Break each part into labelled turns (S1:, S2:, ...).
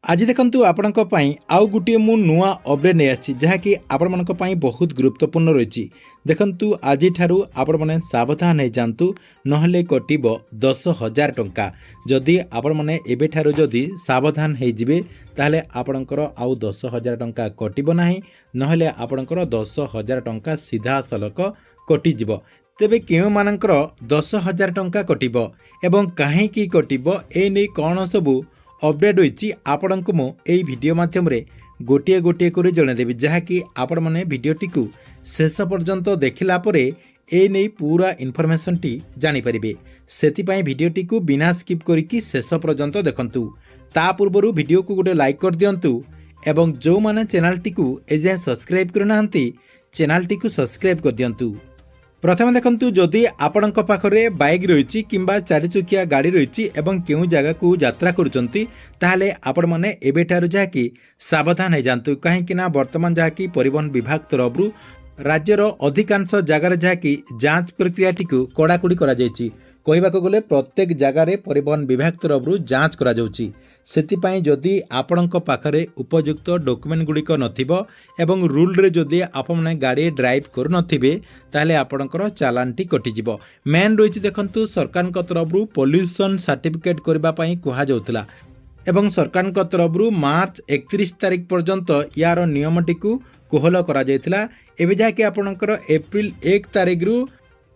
S1: आज देखंतु आपणक पई आउ गुटिए मु नुआ अपडेट नै आछि जहाँकि आपणक पई बहुत गुरुत्वपूर्ण रहिछि। देखंतु आज ठारू आपण माने सावधान हे जानतु नहले कटिबो 10,000 टंका। जदि आपण माने एबे ठारू जदि सावधान हे जिवे ताले आपणकर आउ 10,000 टंका कटिबो नाही, नहले आपणकर 10,000 टंका सीधा सलक कटि जिवो। तेबे केउ मानकर 10,000 टंका कटिबो एवं काहे की कटिबो ए नै कोन सबु अपडेट होइछि आपण को मु एई वीडियो माध्यम रे गोटिए गोटिए करी जणेदेबी, जहाँकि आपण माने वीडियोटी को शेष पर्यंत देखिला परे ए नै पूरा इनफॉरमेशन टी जानि परिबे। सेति पई वीडियोटी को बिना स्किप करिकि शेष पर्यंत देखंतु। ता पूर्वरु वीडियो को गोटे लाइक कर दियंतु एवं जो माने चैनल टी को एजे सब्सक्राइब करनाहंती चैनल टी को सब्सक्राइब कर दियंतु। प्रथम देखंतु जदि आपणक पाखरे बाइक रहिछि किंबा चारि चकिया गाड़ी रहिछि एवं केउ जगह को यात्रा करूचंती ताहले आपण माने एबेठारु जाकी सावधान हे जानतु। काहे कि ना वर्तमान जाकी परिवहन विभाग तरफरु राज्यर अधिकांश जगार जाकी जांच प्रक्रियाटी को कड़ाकड़ी करा जायछि। कहबाक गले प्रत्येक जगार परिवहन विभाग तरफरु जांच करा जाउछि। सेतिपाई जदि आपणक पाखरे उपयुक्त डॉक्यूमेंट गुड़िक नथिबो एवं रूल रे जदि आपने गाड़ी ड्राइव करू नथिबे ताहले आपणकर चालानटी कटि जिवो। मेन रहिछि देखंतु सरकार तरफरु पोल्यूशन सर्टिफिकेट करबा पई कुहा जाउतला एवं सरकार तरफरु मार्च 31 तारिख पर्यंत यार नियमटी को कोहल करा जायतिला। एबे जाके आपणकर एप्रिल 1 तारिख रु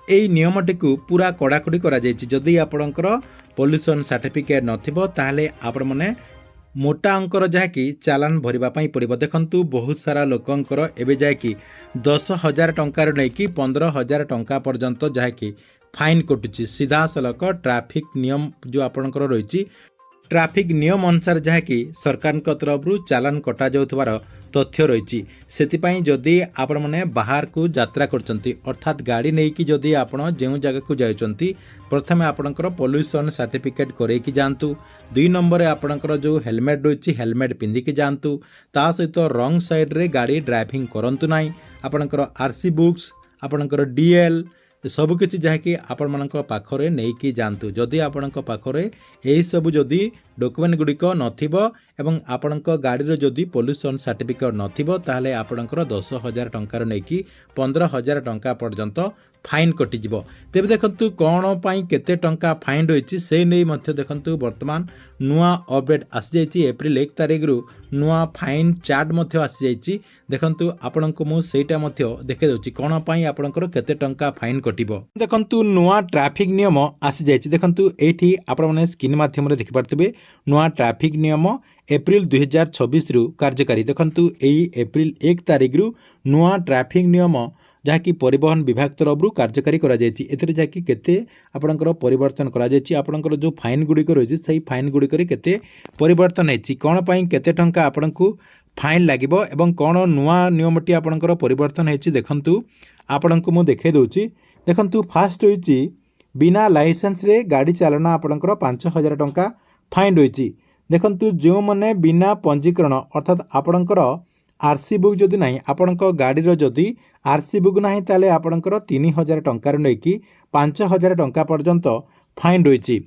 S1: एई नियमटी को पूरा कड़ाकड़ी करा जायछि। जदि आपणकर पोल्यूशन सर्टिफिकेट नथिबो ताहले आपण माने मोटा अंकर जाकी चालान भरिबा पई पड़िबो। देखंतु बहुत सारा लोकंकर एबे जाकी 10,000 टंका रे कि 15,000 टंका पर्यंत जाकी फाइन कटुछि। सीधा सलक ट्रैफिक नियम जो आपणकर रहिछि ट्रैफिक नियम अनुसार जहाँकि सरकार तरफरु चालान कटा जाउथबार तथ्य रही। सेतिपाई जदि आपण माने बाहर को यात्रा करचंती अर्थात गाड़ी नहीं कि जदि आपण जेउ जगह को जायचंती प्रथमे आपणकर पोल्यूशन सर्टिफिकेट करैकी जांतु। 2 नंबर आपणकर जो हेलमेट रही हेलमेट पिंधिकी जांतु। ता सहित रंग साइड रे गाड़ी ड्राइविंग करंतु नाही। आपणकर आरसी बुक्स आपणकर डीएल सबु किछि जहाँकि आपण मानक पाखरे नेइकी जांतु। जदि आपणक पाखरे एही सबु जदि डॉक्यूमेंट गुड़िक नथिबो एवं आपणक गाड़ी रो जदि पोल्यूशन सर्टिफिकेट नथिबो ताहले आपणकर 10,000 टंका नेइकी 15,000 टंका पर्यंत फाइन कटि जिवो। तेबे देखंतु कोन पई केते टंका फाइन रहिछि से नै मध्य देखंतु वर्तमान नुआ अपडेट आसी जाइछि। एप्रिल 1 तारिख रु नुआ फाइन चार्ट मध्य आसी जाइछि। देखंतु आपणको मु सेटा मध्य देखे दउछि कोन पई आपणकर केते टंका फाइन कटिबो। देखंतु नुआ ट्रैफिक नियम आसी जाइछि। देखंतु एठी आपण माने स्क्रीन माध्यम रे देखि पारथिबे नुआ ट्रैफिक नियम एप्रिल 2026 रु कार्यकारी। देखंतु एई एप्रिल 1 तारिख रु नुआ ट्रैफिक नियम जहाँकि परिवहन विभाग तरफ कार्यकारी करा जायछि। एथिरे जाकि केते आपणकर परिवर्तन करा जायछि। आपणकर जो फाइन गुड़िक रही से फाइन गुड़िक केते परिवर्तन होइछि कोन पई केते टंका आपणकु फाइन लागिबो एवं कोन नुआ नियमटी आपणकर परिवर्तन होइछि देखंतु आपणकु मु देखै दउछि। देखंतु फास्ट होइछि बिना लाइसेंस रे गाड़ी चालना आपणकर 5,000 टंका फाइन रहिछि। देखंतु जो माने बिना पंजीकरण अर्थात आपणकर आरसी बुक जदि नाही आपणक गाड़ी रो जदि आरसी बुक नाही ताले आपणकर 3,000 टंका नै कि 5,000 टंका पर्यंत फाइन रहिछि।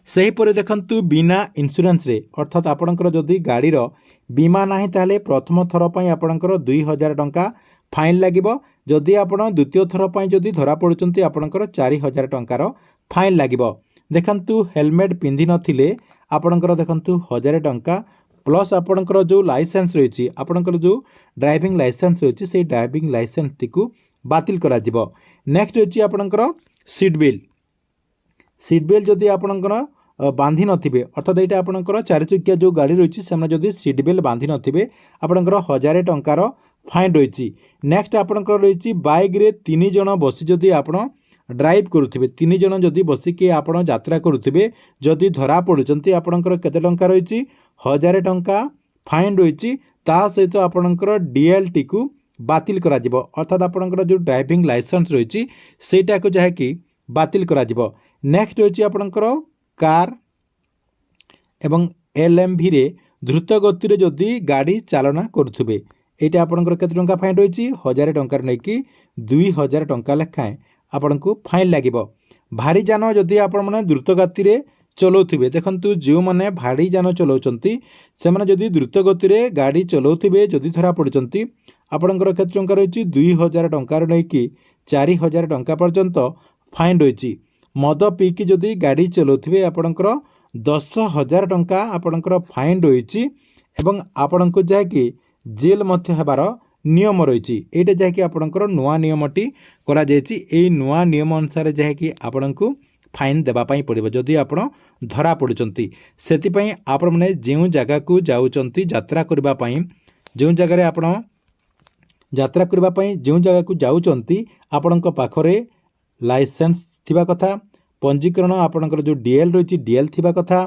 S1: सही परे देखंतु बिना इंश्योरेंस रे अर्थात आपणकर जदि गाड़ी रो बीमा नाही ताले प्रथम थर पई आपणकर 2,000 टंका फाइन लागिबो। जदि आपण द्वितीय थर पई जदि धरा पडुचंती आपणकर 4,000 टंकार फाइन लागिबो। देखंतु हेलमेट पिंधि नथिले आपणकर देखंतु 1,000 टंका प्लस आपणकर जो लाइसेंस रही आपणकर जो ड्राइविंग लाइसेंस रही से ड्राइविंग लाइसेंस टी को बातिल करा जिवो। नेक्स्ट होची आपणकर सीट बेल्ट जदि आपणकर बांधी नथिबे अर्थात एटा आपणकर 4 चकिया जो गाड़ी रही से जदि सीट बेल्ट बांधी नथिबे आपणकर 1,000 टंकार फाइन रही। नेक्स्ट आपणकर रही बाइक रे 3 जण बसी जदि आपण ड्राइव करुथिबे 3 जण जदि बसिकी आपण यात्रा करुथिबे जदि धरा पडुचंती आपणकर केते टंका रही 1,000 टंका फाइन रही। ता सहित आपणकर डीएल टी को बातिल करा जिवो अर्थात आपणकर जो ड्राइविंग लाइसेंस रही सेटा को जहाँकि बातिल करा जिवो। नेक्स्ट होची आपणकर कार एवं एलएमवी रे द्रुत गति रे जदि गाड़ी चालना करुथिबे एटा आपणकर केते टंका फाइन रही 1,000 टंका नै कि 2,000 टंका लेखाएं आपनको फाइन लागिबो। भारी जान जदि आपण माने द्रुत गति रे ଚଲାଉଥିବେ ଦେଖନ୍ତୁ ଯେଉଁମାନେ ଭାଡ଼ି ଯାନ ଚଲାଉଛନ୍ତି ସେମାନେ ଯଦି ଦ୍ରୁତ ଗତିରେ ଗାଡ଼ି ଚଲାଉଥିବେ ଯଦି ଧରା ପଡ଼ୁଛନ୍ତି ଆପଣଙ୍କର କେତେ ଟଙ୍କା ରହିଛି 2000 ଟଙ୍କାରୁ ନେଇକି 4000 ଟଙ୍କା ପର୍ଯ୍ୟନ୍ତ ଫାଇନ୍ ରହିଛି। ମଦ ପିଇକି ଯଦି ଗାଡ଼ି ଚଲାଉଥିବେ ଆପଣଙ୍କର 10,000 ଟଙ୍କା ଆପଣଙ୍କର ଫାଇନ୍ ରହିଛି ଏବଂ ଆପଣଙ୍କୁ ଯାହାକି ଜେଲ୍ ମଧ୍ୟ ହେବାର ନିୟମ ରହିଛି। ଏଇଟା ଯାହାକି ଆପଣଙ୍କର ନୂଆ ନିୟମଟି କରାଯାଇଛି। ଏଇ ନୂଆ ନିୟମ ଅନୁସାରେ ଯାହାକି ଆପଣଙ୍କୁ ଫାଇନ୍ ଦେବା ପାଇଁ ପଡ଼ିବ ଯଦି ଆପଣ ଧରା ପଡ଼ୁଛନ୍ତି। ସେଥିପାଇଁ ଆପଣମାନେ ଯେଉଁ ଜାଗାକୁ ଯାଉଛନ୍ତି ଯାତ୍ରା କରିବା ପାଇଁ ଯେଉଁ ଜାଗାରେ ଆପଣ ଯାତ୍ରା କରିବା ପାଇଁ ଯେଉଁ ଜାଗାକୁ ଯାଉଛନ୍ତି ଆପଣଙ୍କ ପାଖରେ ଲାଇସେନ୍ସ ଥିବା କଥା, ପଞ୍ଜୀକରଣ ଆପଣଙ୍କର ଯେଉଁ DL ରହିଛି DL ଥିବା କଥା,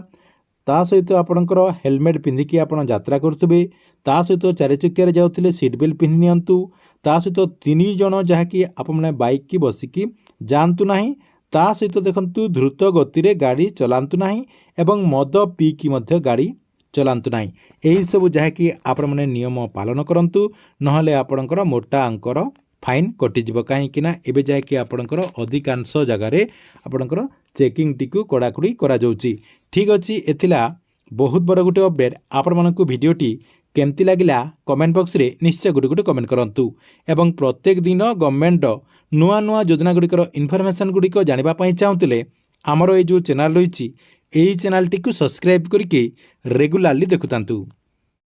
S1: ତା ସହିତ ଆପଣଙ୍କର ହେଲମେଟ୍ ପିନ୍ଧିକି ଆପଣ ଯାତ୍ରା କରୁଥିବେ, ତା ସହିତ 4 ଚକିଆରେ ଯାଉଥିଲେ ସିଟ୍ ବେଲ୍ଟ ପିନ୍ଧି ନିଅନ୍ତୁ, ତା ସହିତ 3 ଜଣ ଯାହାକି ଆପଣମାନେ ବାଇକ୍ ବସିକି ଯାଆନ୍ତୁ ନାହିଁ, ତା ସହିତ ଦେଖନ୍ତୁ ଦ୍ରୁତ ଗତିରେ ଗାଡ଼ି ଚଲାନ୍ତୁ ନାହିଁ ଏବଂ ମଦ ପିଇକି ମଧ୍ୟ ଗାଡ଼ି ଚଲାନ୍ତୁ ନାହିଁ। ଏହିସବୁ ଯାହାକି ଆପଣମାନେ ନିୟମ ପାଳନ କରନ୍ତୁ, ନହେଲେ ଆପଣଙ୍କର ମୋଟା ଅଙ୍କର ଫାଇନ୍ କଟିଯିବ। କାହିଁକିନା ଏବେ ଯାହାକି ଆପଣଙ୍କର ଅଧିକାଂଶ ଜାଗାରେ ଆପଣଙ୍କର ଚେକିଂଟିକୁ କଡ଼ାକଡ଼ି କରାଯାଉଛି। ଠିକ୍ ଅଛି, ଏଥିଲା ବହୁତ ବଡ଼ ଗୋଟେ ଅପଡ଼େଟ୍। ଆପଣମାନଙ୍କୁ ଭିଡ଼ିଓଟି କେମିତି ଲାଗିଲା କମେଣ୍ଟ ବକ୍ସରେ ନିଶ୍ଚୟ ଗୋଟେ କମେଣ୍ଟ କରନ୍ତୁ ଏବଂ ପ୍ରତ୍ୟେକ ଦିନ ଗଭର୍ଣ୍ଣମେଣ୍ଟର ନୂଆ ନୂଆ ଯୋଜନାଗୁଡ଼ିକର ଇନଫର୍ମେସନ୍ ଗୁଡ଼ିକ ଜାଣିବା ପାଇଁ ଚାହୁଁଥିଲେ ଆମର ଏଇ ଯେଉଁ ଚ୍ୟାନେଲ୍ ରହିଛି ଏହି ଚ୍ୟାନେଲ୍ଟିକୁ ସବସ୍କ୍ରାଇବ୍ କରିକି ରେଗୁଲାରଲି ଦେଖୁଥାନ୍ତୁ।